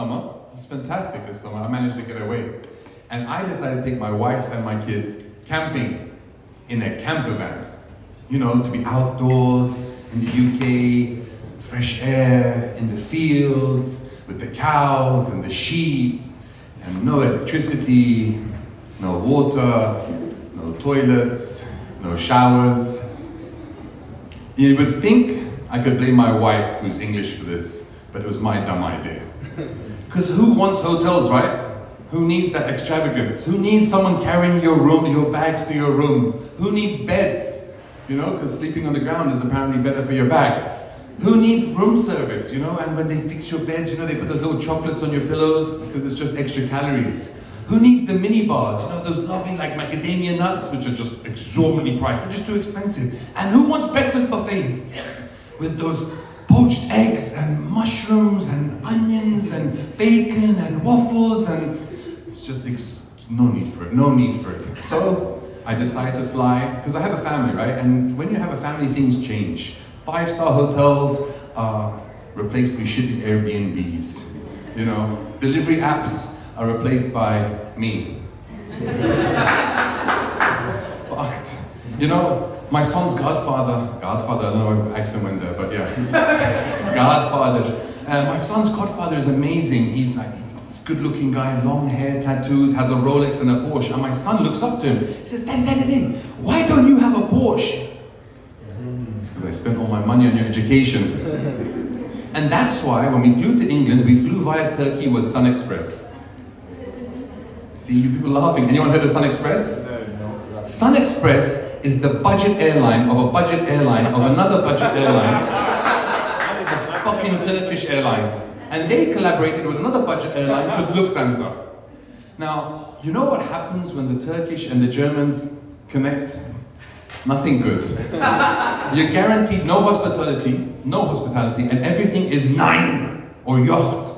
summer. It was fantastic this summer. I managed to get away. And I decided to take my wife and my kids camping in a camper van. You know, to be outdoors in the UK, fresh air, in the fields, with the cows and the sheep, and no electricity, no water, no toilets, no showers. You would think I could blame my wife, who's English, for this, but it was my dumb idea. Because who wants hotels, right? Who needs that extravagance? Who needs someone carrying your bags to your room? Who needs beds? You know, because sleeping on the ground is apparently better for your back. Who needs room service, you know? And when they fix your beds, you know, they put those little chocolates on your pillows because it's just extra calories. Who needs the mini bars? You know, those lovely like macadamia nuts, which are just exorbitantly priced. They're just too expensive. And who wants breakfast buffets with those poached eggs and mushrooms and onions and bacon and waffles? And it's just no need for it. So I decided to fly, because I have a family, right? And when you have a family, things change. 5-star hotels are replaced with shitty Airbnbs. You know, delivery apps are replaced by me. It's fucked. You know, my son's godfather, I don't know what accent went there, but yeah. Godfather. My son's godfather is amazing. He's like, good-looking guy, long hair, tattoos, has a Rolex and a Porsche. And my son looks up to him. He says, Daddy, why don't you have a Porsche? It's because I spent all my money on your education. And that's why when we flew to England, we flew via Turkey with Sun Express. See you people laughing. Anyone heard of Sun Express? No. Sun Express is the budget airline of a budget airline of another budget airline. The fucking Turkish Airlines. And they collaborated with another budget airline called Lufthansa. Now, you know what happens when the Turkish and the Germans connect? Nothing good. You're guaranteed no hospitality, and everything is 9 or yacht.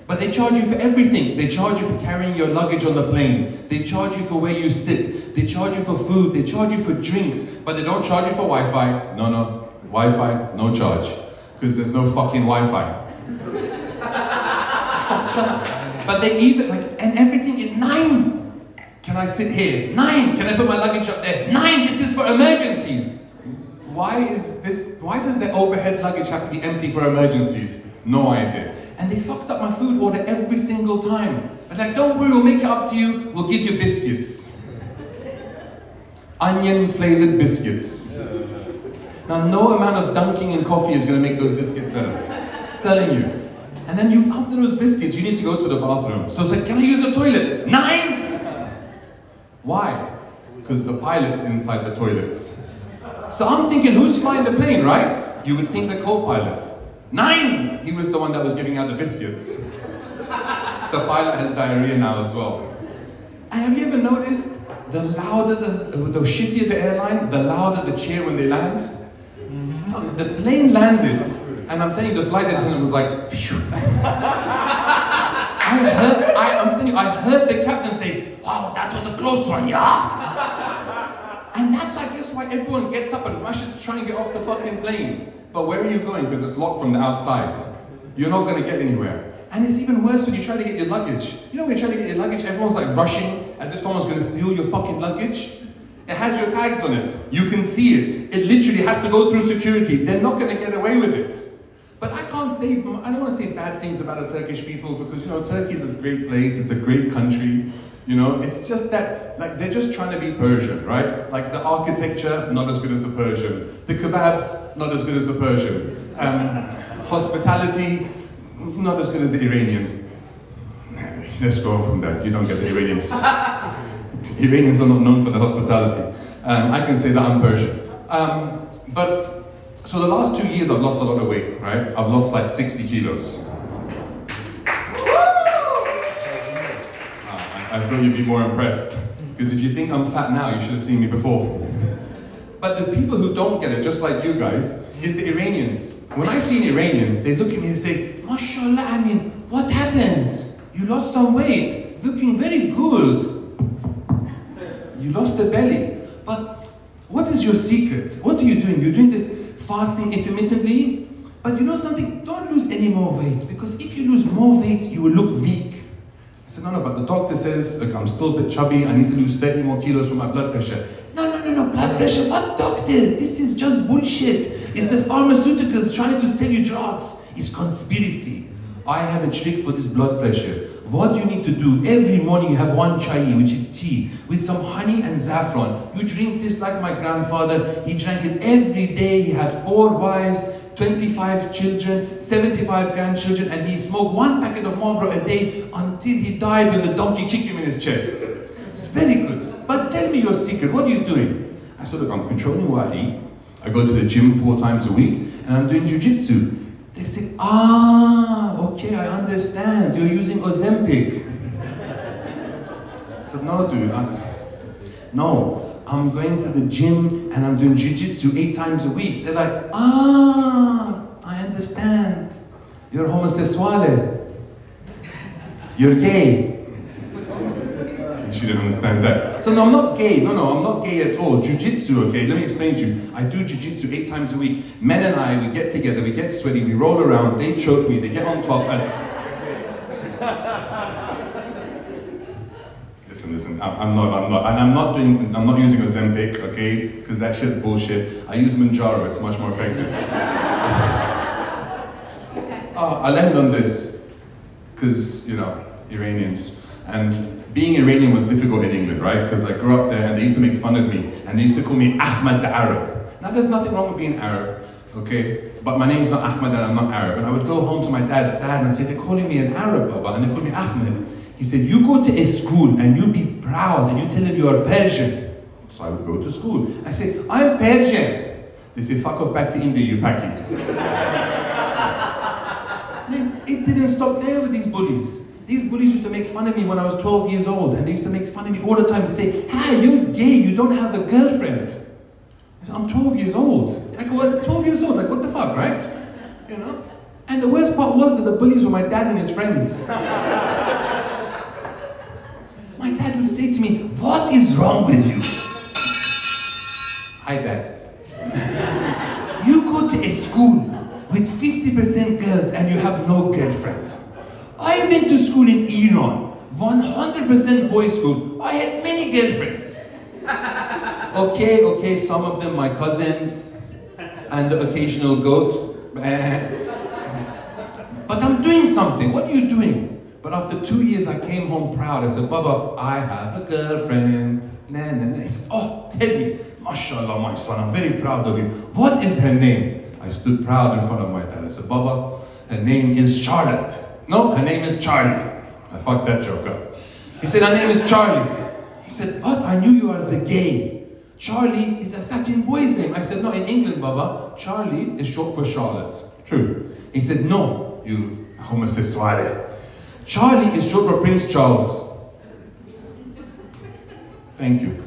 But they charge you for everything. They charge you for carrying your luggage on the plane. They charge you for where you sit. They charge you for food. They charge you for drinks. But they don't charge you for Wi-Fi. No. Wi-Fi, no charge. Because there's no fucking Wi-Fi. But they even, and everything is 9. Can I sit here? 9. Can I put my luggage up there? 9. This is for emergencies. Why does the overhead luggage have to be empty for emergencies? No idea. And they fucked up my food order every single time. But like, don't worry, we'll make it up to you. We'll give you biscuits. Onion-flavored biscuits. Now, no amount of dunking in coffee is going to make those biscuits better. I'm telling you. And then after those biscuits, you need to go to the bathroom. So it's like, can I use the toilet? 9? Why? Because the pilot's inside the toilets. So I'm thinking, who's flying the plane, right? You would think the co-pilot. 9! He was the one that was giving out the biscuits. The pilot has diarrhea now as well. And have you ever noticed, the louder the shittier the airline, the louder the cheer when they land? Fuck, the plane landed, and I'm telling you, the flight attendant was like, phew. I'm telling you, I heard the captain say, wow, that was a close one, yeah. And that's, I guess, why everyone gets up and rushes to try and get off the fucking plane. But where are you going? Because it's locked from the outside. You're not going to get anywhere. And it's even worse when you try to get your luggage. You know when you try to get your luggage, everyone's like rushing as if someone's going to steal your fucking luggage. It has your tags on it. You can see it. It literally has to go through security. They're not going to get away with it. But I don't want to say bad things about the Turkish people because, you know, Turkey's a great place. It's a great country. You know, it's just that, like, they're just trying to be Persian, right? Like, the architecture, not as good as the Persian. The kebabs, not as good as the Persian. Hospitality, not as good as the Iranian. Let's go on from that. You don't get the Iranians. Iranians are not known for their hospitality. I can say that I'm Persian. So the last 2 years, I've lost a lot of weight, right? I've lost like 60 kilos. I thought you'd be more impressed. Because if you think I'm fat now, you should have seen me before. But the people who don't get it, just like you guys, is the Iranians. When I see an Iranian, they look at me and say, Mashallah, Amin, what happened? You lost some weight, looking very good. You lost the belly. But what is your secret? What are you doing? You're doing this fasting intermittently? But you know something? Don't lose any more weight, because if you lose more weight, you will look weak. I said, no, but the doctor says, look, I'm still a bit chubby, I need to lose 30 more kilos for my blood pressure. No, blood pressure? What doctor? This is just bullshit. It's the pharmaceuticals trying to sell you drugs. It's conspiracy. I have a trick for this blood pressure. What you need to do, every morning you have one chai, which is tea, with some honey and saffron. You drink this like my grandfather. He drank it every day. He had 4 wives, 25 children, 75 grandchildren, and he smoked 1 packet of Marlboro a day until he died when the donkey kicked him in his chest. It's very good. But tell me your secret. What are you doing? I said, look, I'm controlling what I eat. I go to the gym 4 times a week, and I'm doing jiu-jitsu. They say, okay, I understand. You're using Ozempic. I said, no, dude. No, I'm going to the gym and I'm doing jiu-jitsu 8 times a week. They're like, I understand. You're homosexual. You're gay. She didn't understand that. So no, I'm not gay. No, I'm not gay at all. Jiu-jitsu, okay? Let me explain to you. I do jiu-jitsu 8 times a week. Men and I, we get together, we get sweaty, we roll around, they choke me, they get on top, and... Listen, I'm not using Ozempic, okay? Because that shit's bullshit. I use Manjaro, it's much more effective. I'll end on this, because, you know, Iranians. And being Iranian was difficult in England, right? Because I grew up there and they used to make fun of me. And they used to call me Ahmad the Arab. Now there's nothing wrong with being Arab, okay? But my name's not Ahmad and I'm not Arab. And I would go home to my dad sad and I'd say, they're calling me an Arab, Baba, and they call me Ahmed. He said, you go to a school and you be proud and you tell them you are Persian. So I would go to school. I say, I'm Persian. They say, fuck off back to India, you Paki. Man, it didn't stop there with these bullies. These bullies used to make fun of me when I was 12 years old, and they used to make fun of me all the time. They'd say, hey, you're gay, you don't have a girlfriend. I said, I'm 12 years old. I go, well, 12 years old, like what the fuck, right? You know? And the worst part was that the bullies were my dad and his friends. My dad would say to me, what is wrong with you? Hi, Dad. You go to a school with 50% girls and you have no girlfriend. I went to school in Iran, 100% boys school. I had many girlfriends. Okay, some of them my cousins, and the occasional goat. But I'm doing something. What are you doing? But after 2 years, I came home proud. I said, Baba, I have a girlfriend. He said, oh, tell me. MashaAllah, my son, I'm very proud of you. What is her name? I stood proud in front of my dad. I said, Baba, her name is Charlotte. No, her name is Charlie. I fucked that joke up. He said, her name is Charlie. He said, what? I knew you are the gay. Charlie is a fucking boy's name. I said, no, in England, Baba, Charlie is short for Charlotte. True. He said, no, you homosexual. Charlie is short for Prince Charles. Thank you.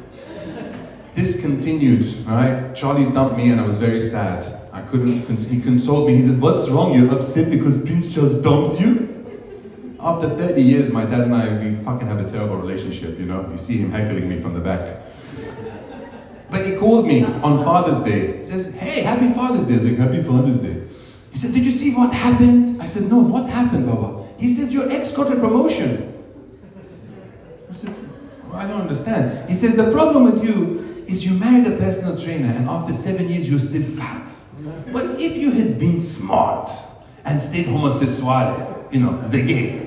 This continued, right? Charlie dumped me and I was very sad. He consoled me. He said, what's wrong? You're upset because Prince Charles dumped you? After 30 years, my dad and I, we fucking have a terrible relationship, you know? You see him heckling me from the back. But he called me on Father's Day. He says, hey, happy Father's Day. I was like, happy Father's Day. He said, did you see what happened? I said, no, what happened, Baba? He said, your ex got a promotion. I said, well, I don't understand. He says, the problem with you is you married a personal trainer and after 7 years you're still fat. But if you had been smart and stayed homosexual, you know, the gay,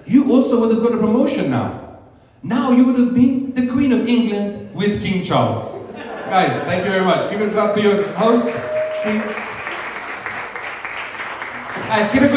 you also would have got a promotion now. Now you would have been the Queen of England with King Charles. Guys, thank you very much. Give it up for your host. Guys, keep it going.